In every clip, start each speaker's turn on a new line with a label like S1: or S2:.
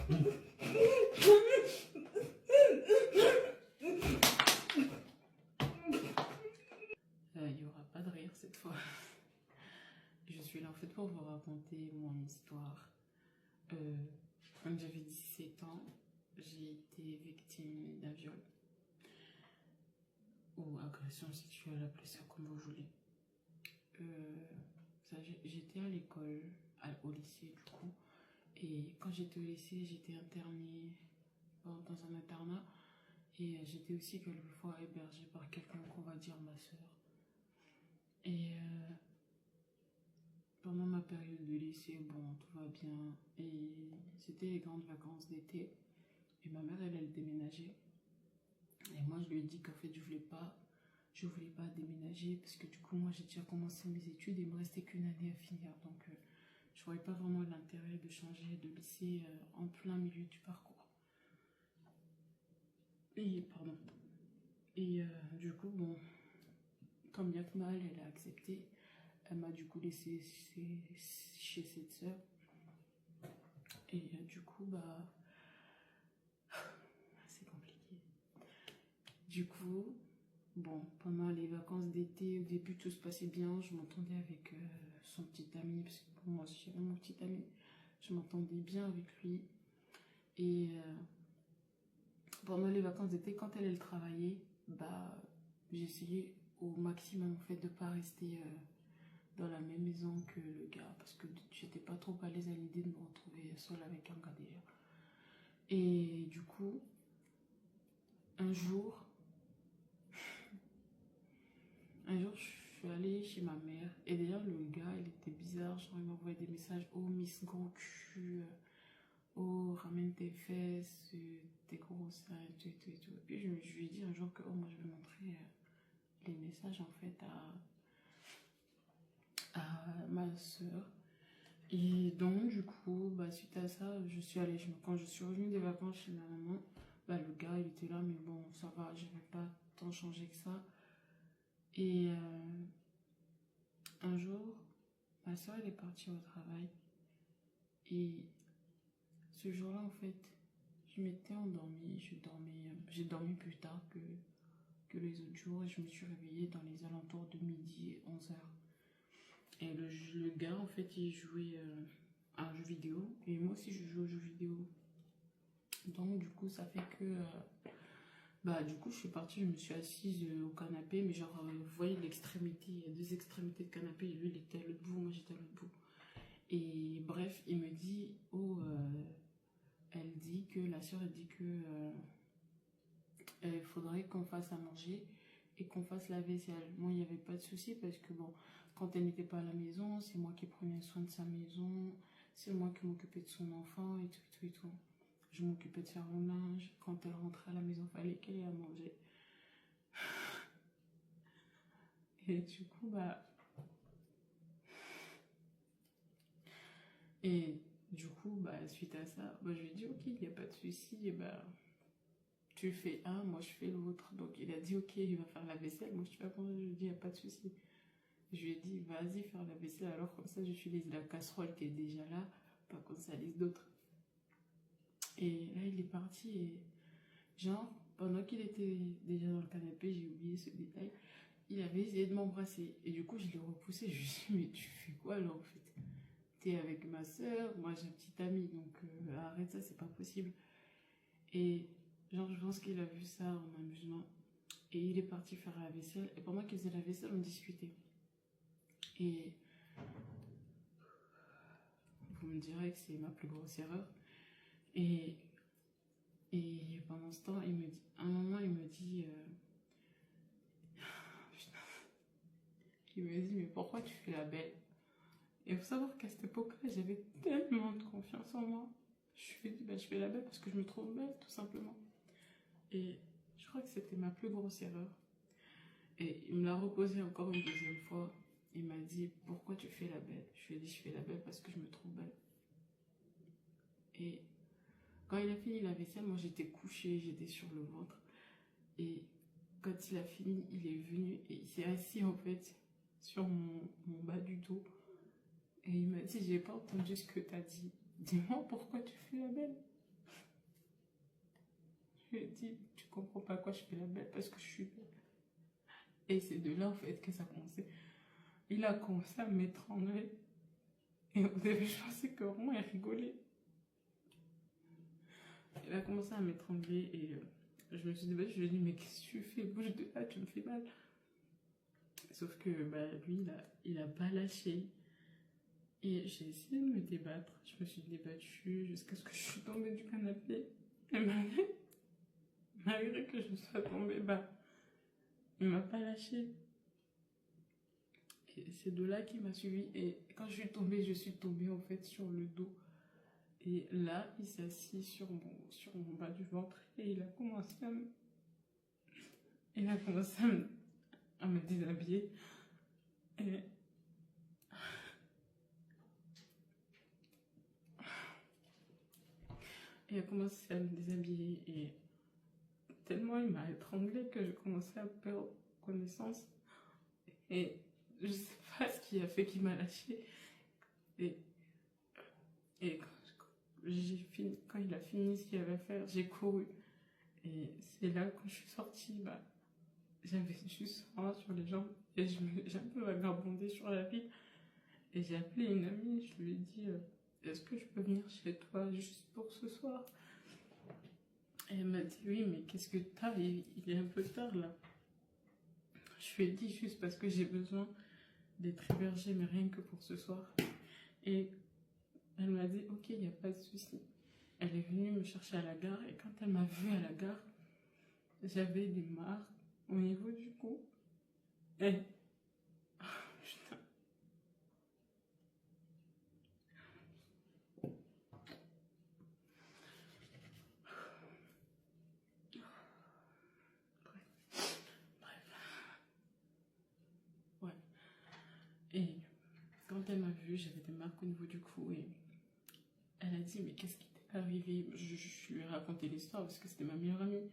S1: Il n'y aura pas de rire cette fois. Je suis là en fait pour vous raconter mon histoire. Quand j'avais 17 ans, j'ai été victime d'un viol ou agression sexuelle, appelez ça comme vous voulez. J'étais à l'école, au lycée du coup, et quand j'étais au lycée, j'étais internée dans un internat et j'étais aussi quelquefois hébergée par quelqu'un qu'on va dire ma soeur. Et pendant ma période de lycée, bon, tout va bien. Et c'était les grandes vacances d'été. Et ma mère, elle déménageait. Et moi, je lui ai dit qu'en fait, je voulais pas déménager parce que du coup, moi, j'ai déjà commencé mes études et il me restait qu'une année à finir. Donc, je voyais pas vraiment l'intérêt de changer de lycée en plein milieu du parcours. Et, pardon. Et du coup, bon, tant bien que mal, elle a accepté. Elle m'a du coup laissé chez cette sœur. Et du coup, bah, c'est compliqué. Du coup, bon, pendant les vacances d'été, au début tout se passait bien. Je m'entendais avec son petit ami, parce que pour moi aussi j'avais mon petit ami. Je m'entendais bien avec lui. Et pendant les vacances d'été, quand elle travaillait, bah, j'essayais au maximum en fait de pas rester dans la même maison que le gars, parce que j'étais pas trop à l'aise à l'idée de me retrouver seule avec un gars déjà. Et du coup, un jour, je suis allée chez ma mère, et d'ailleurs le gars il était bizarre, genre il m'envoyait des messages: oh Miss Gros cul, oh ramène tes fesses, tes gros seins, et tout et tout et tout. Et puis je lui ai dit un jour que oh moi je vais montrer les messages en fait à ma soeur. Et donc du coup, bah, suite à ça, je suis allée, quand je suis revenue des vacances chez ma maman, bah, le gars il était là, mais bon ça va, je n'avais pas tant changé que ça. Et un jour, ma soeur elle est partie au travail. Et ce jour-là, en fait, je m'étais endormie. J'ai dormi plus tard que les autres jours. Et je me suis réveillée dans les alentours de midi et 11h. Et le gars, en fait, il jouait à un jeu vidéo. Et moi aussi, je joue aux jeux vidéo. Donc, du coup, ça fait que... bah, du coup, je suis partie, je me suis assise au canapé. Mais genre, vous voyez l'extrémité, il y a deux extrémités de canapé. Et lui, il était à l'autre bout, moi, j'étais à l'autre bout. Et bref, il me dit, oh, la sœur, elle dit que il faudrait qu'on fasse à manger et qu'on fasse la vaisselle. Moi, il n'y avait pas de souci parce que bon, quand elle n'était pas à la maison, c'est moi qui prenais soin de sa maison, c'est moi qui m'occupais de son enfant et tout, et tout, et tout. Je m'occupais de faire le linge. Quand elle rentrait à la maison, il fallait qu'elle ait à manger. Et du coup, bah... Et du coup, bah, suite à ça, bah, je lui ai dit, ok, il n'y a pas de souci, et bah, tu fais un, moi je fais l'autre. Donc il a dit, ok, il va faire la vaisselle. Moi je suis pas contente, je lui ai dit, il n'y a pas de souci. Je lui ai dit, vas-y, faire la vaisselle, alors comme ça j'utilise la casserole qui est déjà là, pas qu'on salisse d'autres. Et là, il est parti et, genre, pendant qu'il était déjà dans le canapé, j'ai oublié ce détail, il avait essayé de m'embrasser. Et du coup, je l'ai repoussé, je lui ai dit, mais tu fais quoi là en fait? T'es avec ma soeur, moi j'ai une petite amie, donc arrête ça, c'est pas possible. Et genre, je pense qu'il a vu ça en amusement. Et il est parti faire la vaisselle. Et pendant qu'il faisait la vaisselle, on discutait. Et vous me direz que c'est ma plus grosse erreur. Et pendant ce temps, à un moment, il me dit, mais pourquoi tu fais la belle? Et il faut savoir qu'à cette époque-là, j'avais tellement de confiance en moi. Je lui ai dit, je fais la belle parce que je me trouve belle, tout simplement. Et je crois que c'était ma plus grosse erreur. Et il me l'a reposé encore une deuxième fois. Il m'a dit, pourquoi tu fais la belle? Je lui ai dit, je fais la belle parce que je me trouve belle. Et quand il a fini la vaisselle, moi j'étais couchée, j'étais sur le ventre. Et quand il a fini, il est venu et il s'est assis en fait sur mon bas du dos. Et il m'a dit, j'ai pas entendu ce que t'as dit. Dis-moi pourquoi tu fais la belle? lui ai dit, tu comprends pas quoi je fais la belle parce que je suis belle. Et c'est de là, en fait, que ça a commencé. Il a commencé à m'étrangler. Et au début, je pensais que vraiment, il rigolait. Il a commencé à m'étrangler et je me suis dit, je lui ai dit, mais qu'est-ce que tu fais? Bouge de là, tu me fais mal. Sauf que lui, il a pas lâché. Et j'ai essayé de me débattre. Je me suis débattue jusqu'à ce que je suis tombée du canapé. Et malgré que je sois tombée, il m'a pas lâché. Et c'est de là qu'il m'a suivi. Et quand je suis tombée en fait sur le dos. Et là, il s'est assis sur mon bas du ventre et il a commencé à me déshabiller. Et il a commencé à me déshabiller et tellement il m'a étranglée que j'ai commencé à perdre connaissance. Et je sais pas ce qui a fait qu'il m'a lâché. Et quand il a fini ce qu'il avait à faire, j'ai couru. Et c'est là, quand je suis sortie, j'avais juste faim sur les jambes. Et j'ai un peu vagabondé sur la ville. Et j'ai appelé une amie, je lui ai dit est-ce que je peux venir chez toi juste pour ce soir? Et elle m'a dit oui, mais qu'est-ce que t'as? Il est un peu tard là. Je lui ai dit juste parce que j'ai besoin d'être hébergée, mais rien que pour ce soir. Et elle m'a dit ok, il n'y a pas de souci. Elle est venue me chercher à la gare et quand elle m'a vue à la gare, j'avais des marques au niveau du cou. Et putain. Ouais. Et quand elle m'a vue, j'avais des marques au niveau du cou et elle a dit mais qu'est-ce qui t'est arrivé? Je lui ai raconté l'histoire parce que c'était ma meilleure amie.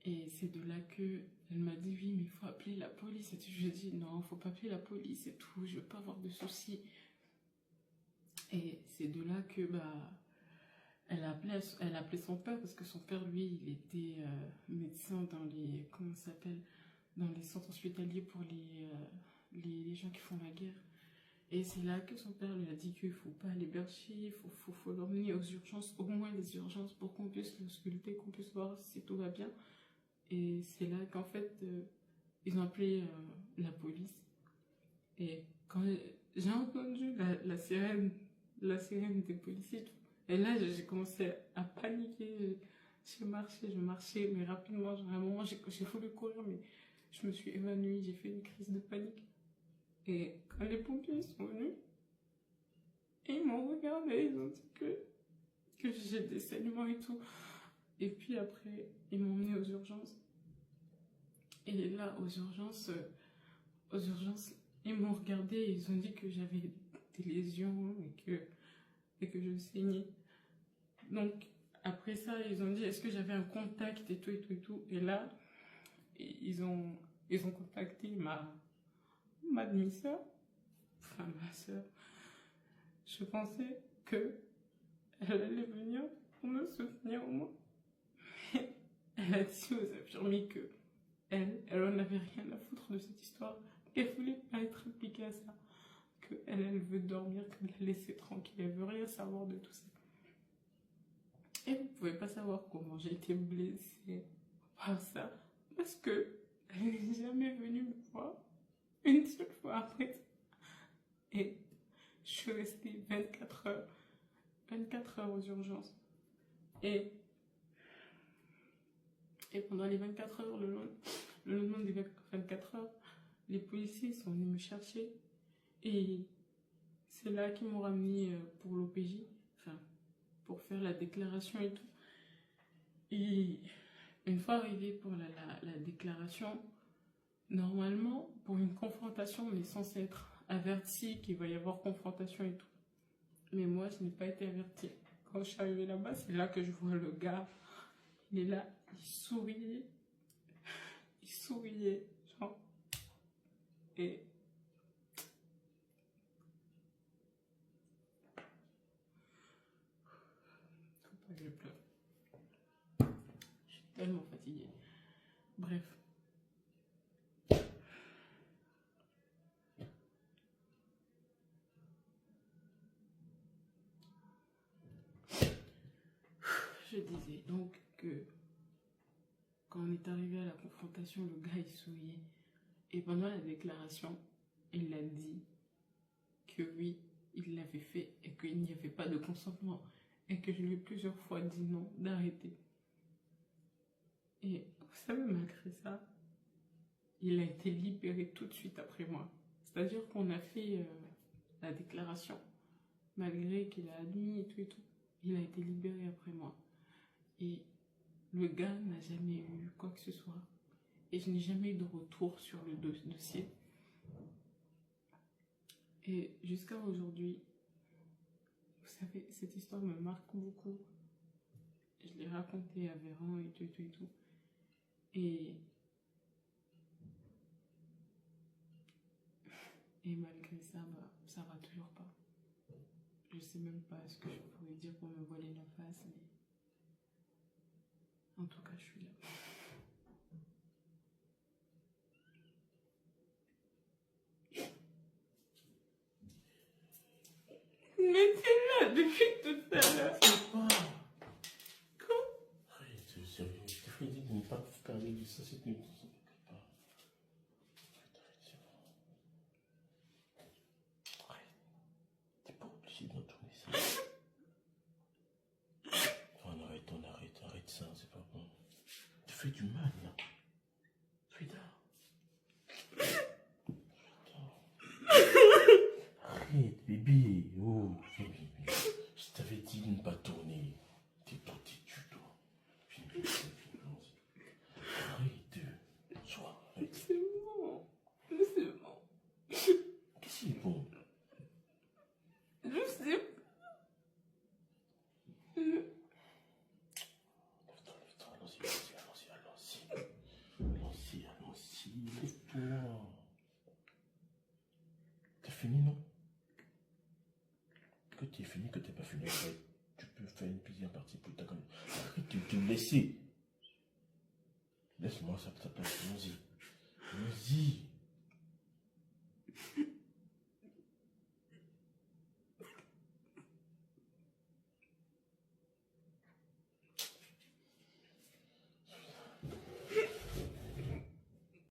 S1: Et c'est de là que elle m'a dit oui mais il faut appeler la police. Et je lui ai dit non, faut pas appeler la police et tout, je veux pas avoir de soucis. Et c'est de là que elle a appelé son père parce que son père lui il était médecin dans les comment ça s'appelle, dans les centres hospitaliers pour les gens qui font la guerre. Et c'est là que son père lui a dit qu'il ne faut pas l'héberger, il faut l'emmener aux urgences, au moins les urgences, pour qu'on puisse l'ausculter, qu'on puisse voir si tout va bien. Et c'est là qu'en fait, ils ont appelé la police. Et quand j'ai entendu la sirène des policiers, tout, et là j'ai commencé à paniquer. Je marchais, mais rapidement, à un moment j'ai voulu courir, mais je me suis évanouie, j'ai fait une crise de panique. Et quand les pompiers sont venus, ils m'ont regardé, ils ont dit que j'ai des saignements et tout. Et puis après, ils m'ont emmené aux urgences. Et là, aux urgences, ils m'ont regardé et ils ont dit que j'avais des lésions et que je saignais. Donc, après ça, ils ont dit est-ce que j'avais un contact et tout et tout et tout. Et là, ils ont contacté ma demi-sœur, enfin ma sœur. Je pensais qu'elle allait venir pour me soutenir au moins. Mais elle a dit aux infirmiers que elle en avait rien à foutre de cette histoire, qu'elle voulait pas être impliquée à ça, elle veut dormir, qu'elle la laisser tranquille, elle veut rien savoir de tout ça. Et vous pouvez pas savoir comment j'ai été blessée par ça, parce que elle n'est jamais venue me voir une seule fois après ça. Et je suis restée 24 heures aux urgences. Et pendant les 24 heures, le lendemain des 24 heures, les policiers sont venus me chercher. Et c'est là qu'ils m'ont ramené pour l'OPJ, enfin, pour faire la déclaration et tout. Et une fois arrivé pour la déclaration, normalement, pour une confrontation, on est censé être averti qu'il va y avoir confrontation et tout. Mais moi, je n'ai pas été avertie. Quand je suis arrivée là-bas, c'est là que je vois le gars. Il est là, il souriait, genre. Et faut pas que je pleure. Je suis tellement fatiguée. Bref. Je disais donc que quand on est arrivé à la confrontation, le gars il souriait. Et pendant la déclaration, il a dit que oui, il l'avait fait et qu'il n'y avait pas de consentement. Et que je lui ai plusieurs fois dit non, d'arrêter. Et vous savez, malgré ça, il a été libéré tout de suite après moi. C'est-à-dire qu'on a fait la déclaration, malgré qu'il a admis et tout et tout. Il a été libéré après moi. Et le gars n'a jamais eu quoi que ce soit. Et je n'ai jamais eu de retour sur le dossier. Et jusqu'à aujourd'hui, vous savez, cette histoire me marque beaucoup. Je l'ai racontée à Véran et tout et tout et tout. Et malgré ça, bah, ça va toujours pas. Je sais même pas ce que je pourrais dire pour me voiler la face, mais en tout cas, je suis là. Mais t'es là depuis tout à l'heure.
S2: C'est pas.
S1: Quoi?
S2: Arrête, sérieux. Je t'ai fait dire de ne pas parler de ça cette nuit. Arrête, c'est bon. Arrête. T'es pas obligé d'entourner ça. On arrête ça, c'est pas bon. Tu fais du mal là. Frida. Arrête, bébé. Oh, bébé. Je t'avais dit de ne pas tourner. T'es trop têtu, toi. Arrête. Sois.
S1: C'est bon. C'est bon.
S2: Qu'est-ce qui est bon?
S1: Je sais pas.
S2: Lève-toi, allons-y, lève-toi. T'as fini, non? Que t'es fini, que t'es pas fini, après, tu peux faire une deuxième partie plus tard. Arrête de te laisser. Laisse-moi sa place, allons-y. Allons-y.